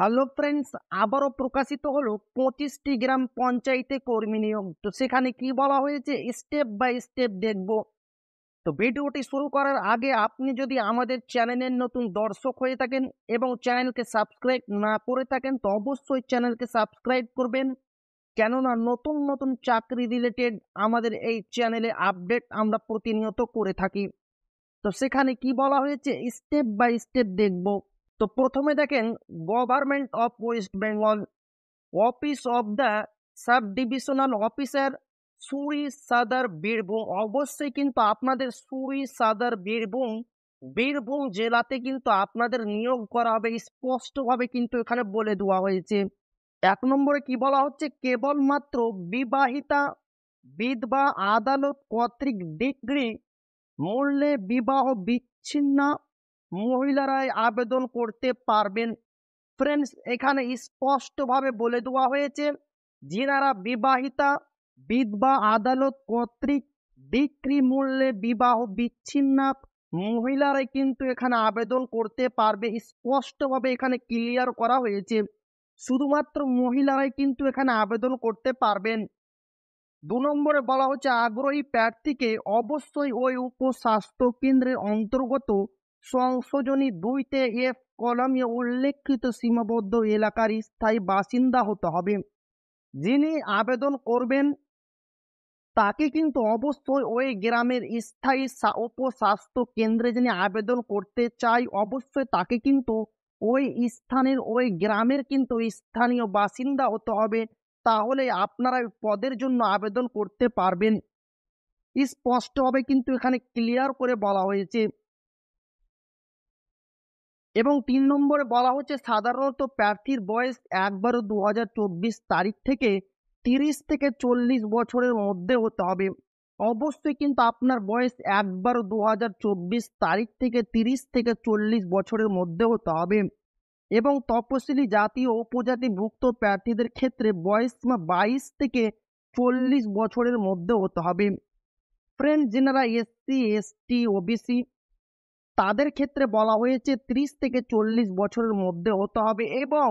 Hello friends, আবারও প্রকাশিত হলো 25টি গ্রাম পঞ্চায়েতে কর্মী নিয়োগ। তো সেখানে কি বলা হয়েছে স্টেপ বাই স্টেপ দেখব। তো ভিডিওটি শুরু করার আগে আপনি যদি আমাদের চ্যানেলের নতুন দর্শক হয়ে থাকেন এবং চ্যানেলকে সাবস্ক্রাইব না করে থাকেন তো অবশ্যই চ্যানেলকে সাবস্ক্রাইব করবেন, কেননা নতুন নতুন চাকরি রিলেটেড আমাদের এই চ্যানেলে আপডেট আমরা প্রতিনিয়ত করে থাকি। তো সেখানে কি বলা হয়েছে স্টেপ বাই স্টেপ দেখব। তো প্রথমে দেখেন, government of West Bengal, office of the sub divisional officer, Suri Sadar Birbhum. অবশ্যই কিন্তু আপনাদের সুরি সাদার বীরভূম বীরভূম জেলাতে কিন্তু আপনাদের নিয়োগ করা হবে, স্পষ্টভাবে কিন্তু এখানে বলে দেওয়া হয়েছে। 1 নম্বরে কি বলা হচ্ছে, কেবলমাত্র বিবাহিতা বিধবা আদালত কর্তৃক ডিগ্রি মূল্যে বিবাহ বিচ্ছিন্ন মহিলারাই আবেদন করতে পারবেন। ফ্রেন্ডস, এখানে স্পষ্টভাবে বলে দেওয়া হয়েছে যিনারা বিবাহিতা বিধবা আদালত কর্তৃক ডিগ্রি মূল্যে বিবাহ বিচ্ছিন্ন মহিলারাই কিন্তু এখানে আবেদন করতে পারবে। স্পষ্টভাবে এখানে ক্লিয়ার করা হয়েছে শুধুমাত্র মহিলারাই কিন্তু এখানে আবেদন করতে পারবেন। 2 নম্বরে বলা হচ্ছে আগ্রহী প্রার্থীকে অবশ্যই ওই উপস্বাস্থ্য কেন্দ্রের অন্তর্গত সংশোধনী 2 এফ কলামে উল্লেখিত সীমাবদ্ধ এলাকার স্থায়ী বাসিন্দা হতে হবে। যিনি আবেদন করবেন তাকে কিন্তু অবশ্যই ওই গ্রামের স্থায়ী উপস্বাস্থ্য কেন্দ্রে যিনি আবেদন করতে চায় অবশ্যই তাকে কিন্তু ওই স্থানের ওই গ্রামের কিন্তু স্থানীয় বাসিন্দা হতে হবে, তাহলে আপনারা ওই পদের জন্য আবেদন করতে পারবেন। স্পষ্টভাবে কিন্তু এখানে ক্লিয়ার করে বলা হয়েছে। এবং 3 নম্বরে বলা হচ্ছে সাধারণত প্রার্থীর বয়স 1/12/2024 তারিখ থেকে 30 থেকে 40 বছরের মধ্যে হতে হবে। অবশ্যই কিন্তু আপনার বয়স 1/12/2024 তারিখ থেকে 30 থেকে 40 বছরের মধ্যে হতে হবে। এবং তপশিলি জাতি ও উপজাতিভুক্ত প্রার্থীদের ক্ষেত্রে বয়স সীমা 22 থেকে 40 বছরের মধ্যে হতে হবে। ফ্রেন্ড, যেনারা এসসি এসটি ওবিসি তাদের ক্ষেত্রে বলা হয়েছে 30 থেকে 40 বছরের মধ্যে হতে হবে। এবং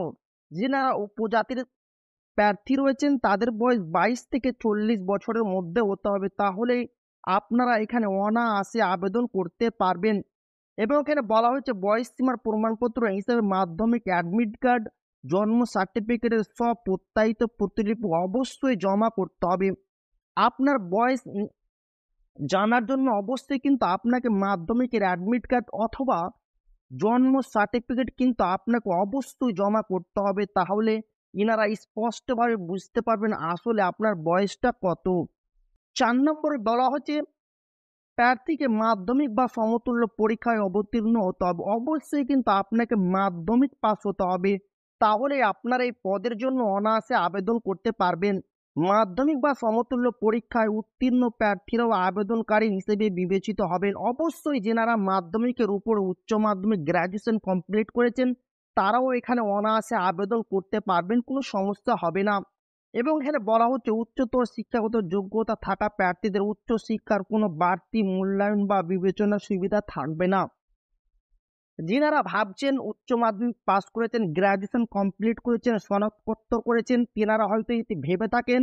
যেনারা উপজাতির প্রার্থী রয়েছেন তাদের বয়স 22 থেকে 40 বছরের মধ্যে হতে হবে, তাহলে আপনারা এখানে অনায়াসে আবেদন করতে পারবেন। এবং এখানে বলা হয়েছে বয়স সীমার প্রমাণপত্র হিসেবে মাধ্যমিক অ্যাডমিট কার্ড, জন্ম সার্টিফিকেটের সব প্রত্যায়িত প্রতিলিপি অবশ্যই জমা করতে হবে। আপনার বয়স জানার জন্য অবশ্যই কিন্তু আপনাকে মাধ্যমিকের অ্যাডমিট কার্ড অথবা জন্ম সার্টিফিকেট কিন্তু আপনাকে অবশ্যই জমা করতে হবে, তাহলে ইনারা স্পষ্টভাবে বুঝতে পারবেন আসলে আপনার বয়সটা কত। 4 নম্বরে বলা হচ্ছে প্রার্থীকে মাধ্যমিক বা সমতুল্য পরীক্ষায় অবতীর্ণ হতে হবে। অবশ্যই কিন্তু আপনাকে মাধ্যমিক পাস হতে হবে, তাহলে আপনার এই পদের জন্য অনায়াসে আবেদন করতে পারবেন। মাধ্যমিক বা সমতুল্য পরীক্ষায় উত্তীর্ণ প্রার্থীরাও আবেদনকারী হিসেবে বিবেচিত হবেন। অবশ্যই যেনারা মাধ্যমিকের উপর উচ্চ মাধ্যমিক গ্র্যাজুয়েশন কমপ্লিট করেছেন তারাও এখানে অনায়াসে আবেদন করতে পারবেন, কোনো সমস্যা হবে না। এবং এখানে বলা হচ্ছে উচ্চতর শিক্ষাগত যোগ্যতা থাকা প্রার্থীদের উচ্চ শিক্ষার কোনো বাড়তি মূল্যায়ন বা বিবেচনার সুবিধা থাকবে না। যিনারা ভাবছেন উচ্চ মাধ্যমিক পাস করেছেন, গ্র্যাজুয়েশন কমপ্লিট করেছেন, স্নাতকোত্তর করেছেন, তেনারা হয়তো এটি ভেবে থাকেন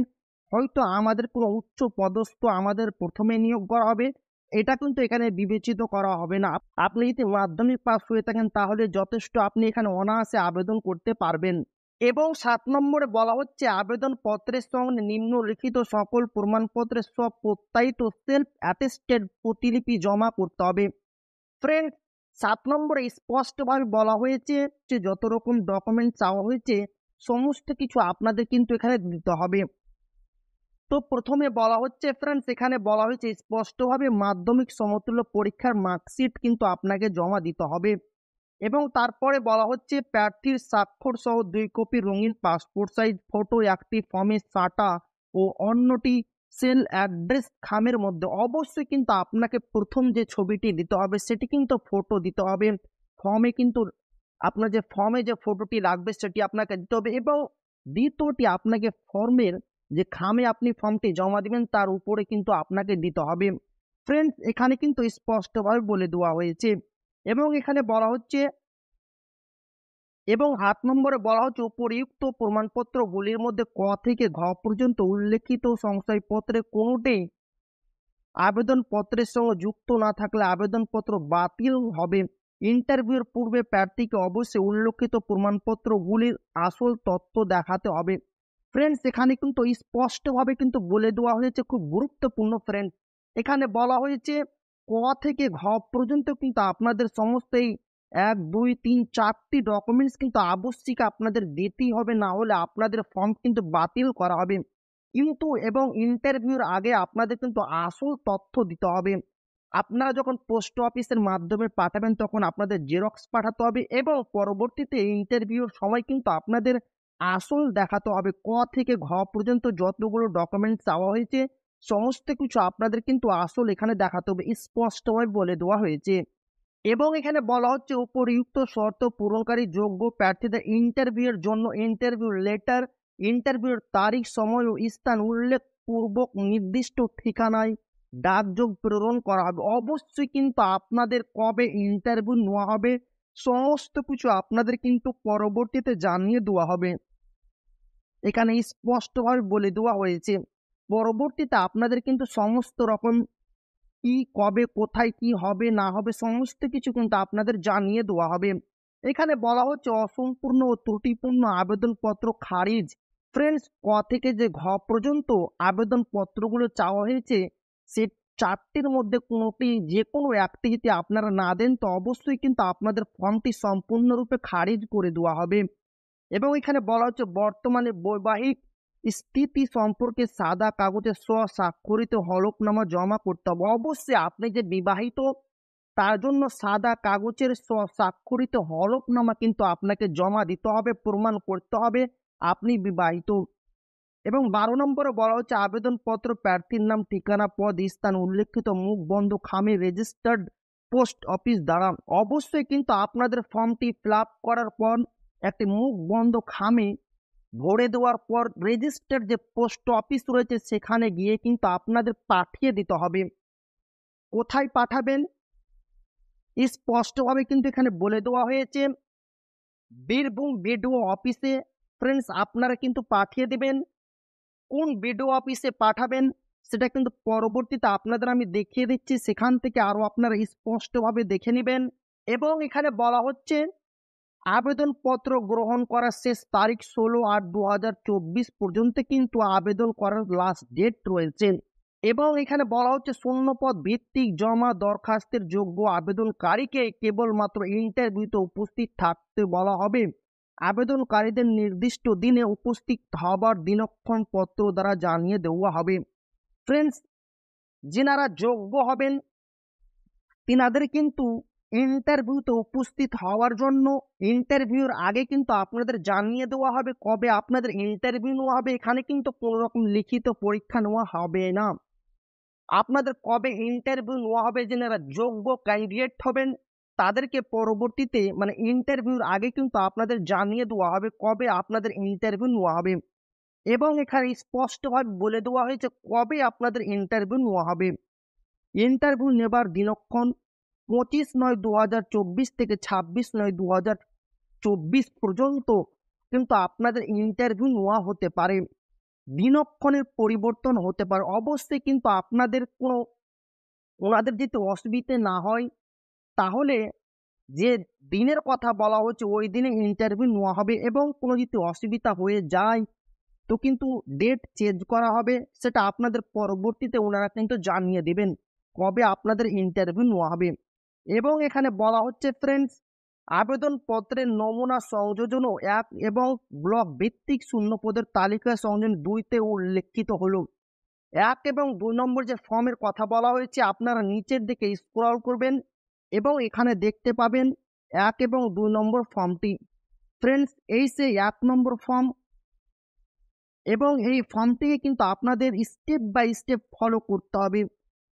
হয়তো আমাদের কোনো উচ্চ পদস্থ আমাদের প্রথমে নিয়োগ করা হবে, এটা কিন্তু এখানে বিবেচিত করা হবে না। আপনি যদি মাধ্যমিক পাস হয়ে থাকেন তাহলে যথেষ্ট, আপনি এখানে অনায়াসে আবেদন করতে পারবেন। এবং 7 নম্বরে বলা হচ্ছে আবেদন পত্রের সঙ্গে নিম্নলিখিত সকল প্রমাণপত্রের সব প্রত্যায়িত সেলফ অ্যাটেস্টেড প্রতিলিপি জমা করতে হবে। ফ্রেন্ড, 7 নম্বরে স্পষ্টভাবে বলা হয়েছে যে যত রকম ডকুমেন্ট চাওয়া হয়েছে সমস্ত কিছু আপনাদের কিন্তু এখানে দিতে হবে। তো প্রথমে বলা হচ্ছে ফ্রেন্ডস, এখানে বলা হয়েছে স্পষ্টভাবে মাধ্যমিক সমতুল্য পরীক্ষার মার্কশিট কিন্তু আপনাকে জমা দিতে হবে। এবং তারপরে বলা হচ্ছে প্রার্থীর স্বাক্ষর সহ 2 কপি রঙিন পাসপোর্ট সাইজ ফটো একটি ফর্মে সাটা ও অন্যটি সেল অ্যাড্রেস খামের মধ্যে। অবশ্যই কিন্তু আপনাকে প্রথম যে ছবিটি দিতে হবে সেটি কিন্তু ফটো দিতে হবে ফর্মে, কিন্তু আপনার যে ফর্মে যে ফটোটি লাগবে সেটি আপনাকে দিতে হবে। এবং দ্বিতীয়টি আপনাকে ফর্মের যে খামে আপনি ফর্মটি জমা দিবেন তার উপরে কিন্তু আপনাকে দিতে হবে। ফ্রেন্ডস, এখানে কিন্তু স্পষ্টভাবে বলে দেওয়া হয়েছে। এবং এখানে বলা হচ্ছে এবং ৮ নম্বরে বলা হচ্ছে উপরিউক্ত প্রমাণপত্রগুলির মধ্যে ক থেকে ঘ পর্যন্ত উল্লেখিত সংশয়পত্রে কোনোটি আবেদনপত্রের সঙ্গে যুক্ত না থাকলে আবেদনপত্র বাতিল হবে। ইন্টারভিউর পূর্বে প্রার্থীকে অবশ্যই উল্লেখিত প্রমাণপত্রগুলির আসল তথ্য দেখাতে হবে। ফ্রেন্ডস, এখানে কিন্তু স্পষ্টভাবে কিন্তু বলে দেওয়া হয়েছে, খুব গুরুত্বপূর্ণ ফ্রেন্ডস। এখানে বলা হয়েছে ক থেকে ঘ পর্যন্ত কিন্তু আপনাদের সমস্ত এই ১, ২, ৩, ৪টি ডকুমেন্টস কিন্তু আবশ্যিক আপনাদের দিতেই হবে, না হলে আপনাদের ফর্ম কিন্তু বাতিল করা হবে। কিন্তু এবং ইন্টারভিউর আগে আপনাদের কিন্তু আসল তথ্য দিতে হবে। আপনারা যখন পোস্ট অফিসের মাধ্যমে পাঠাবেন তখন আপনাদের জেরক্স পাঠাতে হবে এবং পরবর্তীতে ইন্টারভিউর সময় কিন্তু আপনাদের আসল দেখাতে হবে। ক থেকে ঘ পর্যন্ত যতগুলো ডকুমেন্টস চাওয়া হয়েছে সমস্ত কিছু আপনাদের কিন্তু আসল এখানে দেখাতে হবে, স্পষ্টভাবে বলে দেওয়া হয়েছে। এবং এখানে বলা হচ্ছে উপরিউক্ত শর্ত পূরণকারী যোগ্য প্রার্থীদের ইন্টারভিউয়ের জন্য ইন্টারভিউ লেটার, ইন্টারভিউর তারিখ, সময় ও স্থান উল্লেখ পূর্বক নির্দিষ্ট ঠিকানায় ডাকযোগ প্রেরণ করা হবে। অবশ্যই কিন্তু আপনাদের কবে ইন্টারভিউ নেওয়া হবে সমস্ত কিছু আপনাদের কিন্তু পরবর্তীতে জানিয়ে দেওয়া হবে। এখানে স্পষ্টভাবে বলে দেওয়া হয়েছে পরবর্তীতে আপনাদের কিন্তু সমস্ত রকম কি, কবে, কোথায় কি হবে না হবে সমস্ত কিছু কিন্তু আপনাদের জানিয়ে দেওয়া হবে। এখানে বলা হচ্ছে অসম্পূর্ণ ও ত্রুটিপূর্ণ আবেদনপত্র খারিজ। ফ্রেন্ডস, ক থেকে যে ঘ পর্যন্ত আবেদনপত্রগুলো চাওয়া হয়েছে সে 4টির মধ্যে কোনোটি, যে কোনো একটি যদি আপনারা না দেন তো অবশ্যই কিন্তু আপনাদের ফর্মটি সম্পূর্ণরূপে খারিজ করে দেওয়া হবে। এবং এখানে বলা হচ্ছে বর্তমানে বৈবাহিক স্থিতি সম্পর্কে সাদা কাগজে স্বস্বাক্ষরিত হলফনামা জমা করতে হবে। অবশ্যই আপনি যে বিবাহিত তার জন্য সাদা কাগজের স্বস্বাক্ষরিত হলফনামা কিন্তু আপনাকে জমা দিতে হবে, প্রমাণ করতে হবে আপনি বিবাহিত। এবং 12 নম্বরে বলা হচ্ছে আবেদনপত্র প্রার্থীর নাম, ঠিকানা, পদ, স্থান উল্লেখিত মুখ বন্ধ খামে রেজিস্টার্ড পোস্ট অফিস দ্বারা। অবশ্যই কিন্তু আপনাদের ফর্মটি ফিল আপ করার পর একটি মুখ বন্ধ খামে ভরে দেওয়ার পর রেজিস্টার্ড যে পোস্ট অফিস রয়েছে সেখানে গিয়ে কিন্তু আপনাদের পাঠিয়ে দিতে হবে। কোথায় পাঠাবেন স্পষ্টভাবে কিন্তু এখানে বলে দেওয়া হয়েছে বীরভূম বিডিও অফিসে। ফ্রেন্ডস, আপনারা কিন্তু পাঠিয়ে দেবেন। কোন বিডিও অফিসে পাঠাবেন সেটা কিন্তু পরবর্তীতে আপনাদের আমি দেখিয়ে দিচ্ছি, সেখান থেকে আরো আপনারা স্পষ্টভাবে দেখে নেবেন। এবং এখানে বলা হচ্ছে আবেদনপত্র গ্রহণ করার শেষ তারিখ 16/8/2024 পর্যন্ত কিন্তু আবেদন করার লাস্ট ডেট রয়েছে। এবং এখানে বলা হচ্ছে শূন্যপদ ভিত্তিক জমা দরখাস্তের যোগ্য আবেদনকারীকে কেবলমাত্র ইন্টারভিউতে উপস্থিত থাকতে বলা হবে। আবেদনকারীদের নির্দিষ্ট দিনে উপস্থিত হবার দিনক্ষণ পত্র দ্বারা জানিয়ে দেওয়া হবে। ফ্রেন্ডস, যেনারা যোগ্য হবেন তিনাদের কিন্তু ইন্টারভিউতে উপস্থিত হওয়ার জন্য ইন্টারভিউর আগে কিন্তু আপনাদের জানিয়ে দেওয়া হবে কবে আপনাদের ইন্টারভিউ নেওয়া হবে। এখানে কিন্তু কোনো রকম লিখিত পরীক্ষা নেওয়া হবে না, আপনাদের কবে ইন্টারভিউ নেওয়া হবে যারা যোগ্য ক্যান্ডিডেট হবেন তাদেরকে পরবর্তীতে মানে ইন্টারভিউর আগে কিন্তু আপনাদের জানিয়ে দেওয়া হবে কবে আপনাদের ইন্টারভিউ নেওয়া হবে। এবং এখানে স্পষ্টভাবে বলে দেওয়া হয়েছে কবে আপনাদের ইন্টারভিউ নেওয়া হবে। ইন্টারভিউ নেবার দিনক্ষণ 25/9/2024 থেকে 26/9/2024 পর্যন্ত কিন্তু আপনাদের ইন্টারভিউ নেওয়া হতে পারে, দিনক্ষণের পরিবর্তন হতে পারে। অবশ্যই কিন্তু আপনাদের ওনাদের যদি অসুবিধে না হয় তাহলে যে দিনের কথা বলা হচ্ছে ওই দিনে ইন্টারভিউ নেওয়া হবে। এবং কোনো যদি অসুবিধা হয়ে যায় তো কিন্তু ডেট চেঞ্জ করা হবে, সেটা আপনাদের পরবর্তীতে ওনারা কিন্তু জানিয়ে দেবেন কবে আপনাদের ইন্টারভিউ নেওয়া হবে। এবং এখানে বলা হচ্ছে ফ্রেন্ডস আবেদনপত্রের নমুনা সংযোজনও 1 এবং ব্লক ভিত্তিক শূন্যপদের তালিকা সংযোজন 2-তে উল্লেখিত হলো। 1 এবং 2 নম্বর যে ফর্মের কথা বলা হয়েছে আপনারা নিচের দিকে স্ক্রল করবেন এবং এখানে দেখতে পাবেন 1 এবং 2 নম্বর ফর্মটি। ফ্রেন্ডস, এই সেই 1 নম্বর ফর্ম এবং এই ফর্মটিকে কিন্তু আপনাদের স্টেপ বাই স্টেপ ফলো করতে হবে।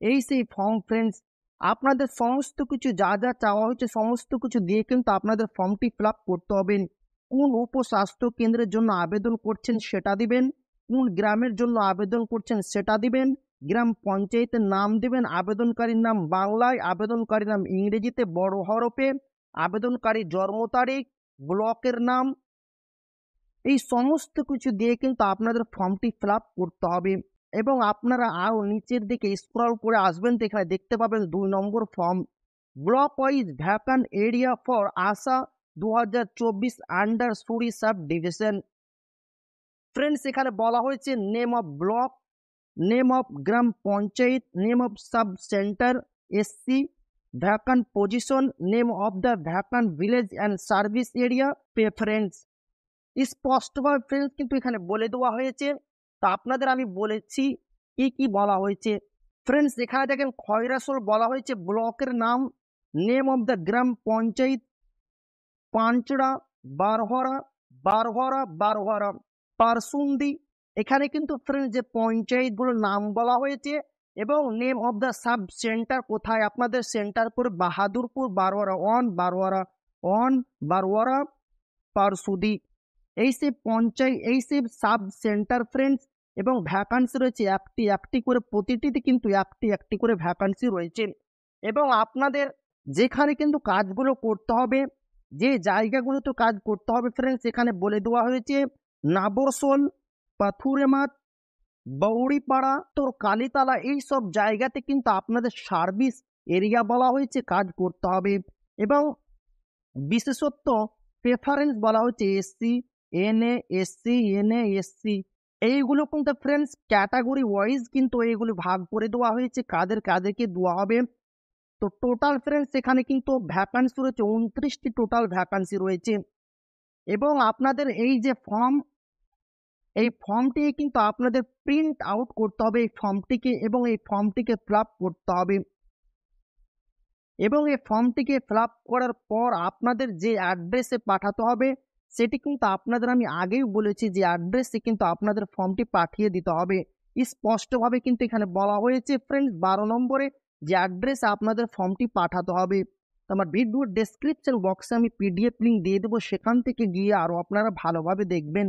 এই সেই ফর্ম ফ্রেন্ডস, আপনাদের সমস্ত কিছু যা যা চাওয়া হয়েছে সমস্ত কিছু দিয়ে কিন্তু আপনাদের ফর্মটি ফিল আপ করতে হবে। কোন উপস্বাস্থ্য কেন্দ্রের জন্য আবেদন করছেন সেটা দিবেন, কোন গ্রামের জন্য আবেদন করছেন সেটা দিবেন, গ্রাম পঞ্চায়েতের নাম দিবেন, আবেদনকারীর নাম বাংলায়, আবেদনকারীর নাম ইংরেজিতে বড় হরফে, আবেদনকারীর জন্ম তারিখ, ব্লকের নাম, এই সমস্ত কিছু দিয়ে কিন্তু আপনাদের ফর্মটি ফিল আপ করতে হবে। এবং আপনারা আরও নিচের দিকে স্ক্রল করে আসবেন, তো এখানে দেখতে পাবেন 2 number form, block wise vacant area for ASHA 2024 under Suri sub division. Friends, এখানে বলা হয়েছে name of block, name of gram panchayat, name of sub centre SC, vacant position, name of the vacant village and service area, preference. স্পষ্টভাবে friends কিন্তু এখানে বলে দেওয়া হয়েছে। তা আপনাদের আমি বলেছি কি কি বলা হয়েছে। ফ্রেন্ডস, এখানে দেখেন খয়রাসোল বলা হয়েছে ব্লকের নাম, নেম অফ দ্য গ্রাম পঞ্চায়েত পাঁচড়া, বারহরা, বারহরা, পারসুন্দি। এখানে কিন্তু ফ্রেন্ডস যে পঞ্চায়েতগুলোর নাম বলা হয়েছে এবং name of the sub centre কোথায় আপনাদের সেন্টার করে বাহাদুরপুর, বারোয়ারা, পারসুদি। এই সে পঞ্চায়েত, এই সে সাব সেন্টার ফ্রেন্ডস। এবং ভ্যাকান্সি রয়েছে একটি একটি করে, প্রতিটিতে কিন্তু একটি একটি করে ভ্যাকান্সি রয়েছে। এবং আপনাদের যেখানে কিন্তু কাজগুলো করতে হবে, যে জায়গাগুলোতে কাজ করতে হবে ফ্রেন্ডস, এখানে বলে দেওয়া হয়েছে নাবরসোল, পাথুরেমাত, বৌড়িপাড়া, তোর কালীতলা, এই সব জায়গাতে কিন্তু আপনাদের সার্ভিস এরিয়া বলা হয়েছে, কাজ করতে হবে। এবং বিশেষত্ব প্রেফারেন্স বলা হচ্ছে এসসি, এইগুলো কিন্তু ফ্রেন্ডস ক্যাটাগরি ওয়াইজ কিন্তু এইগুলো ভাগ করে দেওয়া হয়েছে, কাদেরকে দেওয়া হবে। তো টোটাল ফ্রেন্ডস এখানে কিন্তু ভ্যাকান্সি রয়েছে 29টি টোটাল ভ্যাকান্সি রয়েছে। এবং আপনাদের এই যে ফর্ম, এই ফর্মটি কিন্তু আপনাদের প্রিন্ট আউট করতে হবে এই ফর্মটিকে, এবং এই ফর্মটিকে ফিল আপ করতে হবে। এবং এই ফর্মটিকে ফিল আপ করার পর আপনাদের যে অ্যাড্রেসে পাঠাতে হবে, সেটি কিন্তু আপনাদের আমি আগেই বলেছি যে অ্যাড্রেসে কিন্তু আপনাদের ফর্মটি পাঠিয়ে দিতে হবে। স্পষ্টভাবে কিন্তু এখানে বলা হয়েছে ফ্রেন্ডস 12 নম্বরে যে অ্যাড্রেসে আপনাদের ফর্মটি পাঠাতে হবে। তো আমার ভিডিওর ডেসক্রিপশন বক্সে আমি পিডিএফ লিঙ্ক দিয়ে দেবো, সেখান থেকে গিয়ে আরও আপনারা ভালোভাবে দেখবেন।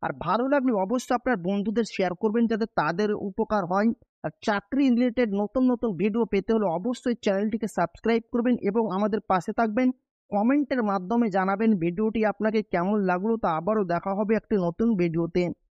আর ভালো লাগলে অবশ্যই আপনার বন্ধুদের শেয়ার করবেন যাতে তাদের উপকার হয়। আর চাকরি রিলেটেড নতুন নতুন ভিডিও পেতে হলে অবশ্যই চ্যানেলটিকে সাবস্ক্রাইব করবেন এবং আমাদের পাশে থাকবেন। কমেন্টের মাধ্যমে জানাবেন ভিডিওটি আপনাকে কেমন লাগলো। তা আবারও দেখা হবে একটি নতুন ভিডিওতে।